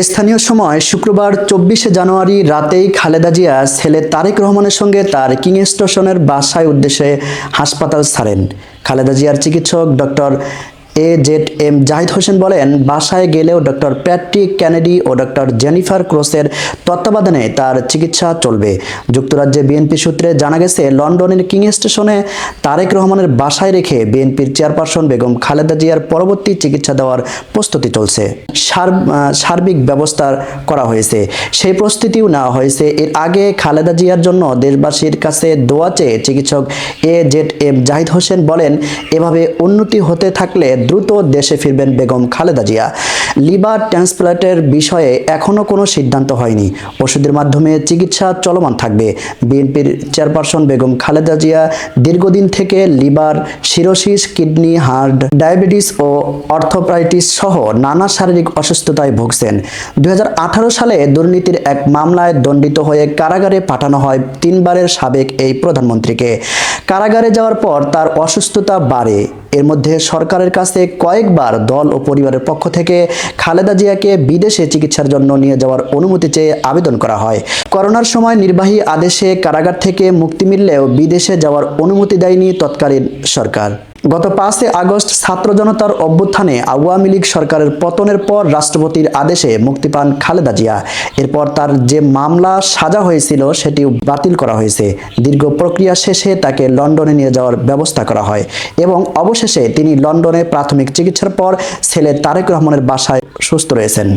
স্থানীয় সময় শুক্রবার ২৪শে জানুয়ারি রাতেই খালেদা জিয়া ছেলে তারেক রহমানের সঙ্গে তার কিং স্টেশনের বাসায় উদ্দেশ্যে হাসপাতাল ছাড়েন। খালেদা জিয়ার চিকিৎসক ডক্টর AZM জাহিদ হোসেন বলেন, বাসায় গেলেও ডক্টর প্যাট্রিক কেনেডি ও ডক্টর জেনিফার ক্রসের তত্ত্বাবধানে তার চিকিৎসা চলবে। যুক্তরাজ্যে বিএনপি সূত্রে জানা গেছে, লন্ডনের কিং স্টেশনে তারেক রহমানের বাসায় রেখে বিএনপির চেয়ারপারসন বেগম খালেদা জিয়ার পরবর্তী চিকিৎসা দেওয়ার প্রস্তুতি চলছে। সার্বিক ব্যবস্থা করা হয়েছে, সেই প্রস্তুতিও নেওয়া হয়েছে। এর আগে খালেদা জিয়ার জন্য দেশবাসীর কাছে দোয়া চেয়ে চিকিৎসক AZM জাহিদ হোসেন বলেন, এভাবে উন্নতি হতে থাকলে দ্রুত দেশে ফিরবেন বেগম খালেদা জিয়া। লিভার ট্রান্সপ্লান্টের বিষয়ে এখনও কোনো সিদ্ধান্ত হয়নি। ওষুধের মাধ্যমে চিকিৎসা চলমান থাকবে। বিএনপির চেয়ারপারসন বেগম খালেদা জিয়া দীর্ঘদিন থেকে liver cirrhosis, kidney, heart diabetes ও অর্থোপ্রাইটিস সহ নানা শারীরিক অসুস্থতায় ভুগছেন। ২০১৮ সালে দুর্নীতির এক মামলায় দণ্ডিত হয়ে কারাগারে পাঠানো হয় ৩বারের সাবেক এই প্রধানমন্ত্রীকে। কারাগারে যাওয়ার পর তার অসুস্থতা বাড়ে। এর মধ্যে সরকারের কাছে কয়েকবার দল ও পরিবারের পক্ষ থেকে খালেদা জিয়াকে বিদেশে চিকিৎসার জন্য নিয়ে যাওয়ার অনুমতি চেয়ে আবেদন করা হয়। করোনার সময় নির্বাহী আদেশে কারাগার থেকে মুক্তি মিললেও বিদেশে যাওয়ার অনুমতি দেয়নি তৎকালীন সরকার। গত ৫ আগস্ট ছাত্র জনতার অভ্যুত্থানে আওয়ামী লীগ সরকারের পতনের পর রাষ্ট্রপতির আদেশে মুক্তি পান খালেদা জিয়া। এরপর তার যে মামলা সাজা হয়েছিল সেটিও বাতিল করা হয়েছে। দীর্ঘ প্রক্রিয়া শেষে তাকে লন্ডনে নিয়ে যাওয়ার ব্যবস্থা করা হয় এবং অবশেষে তিনি লন্ডনে প্রাথমিক চিকিৎসার পর ছেলে তারেক রহমানের বাসায় সুস্থ রয়েছেন।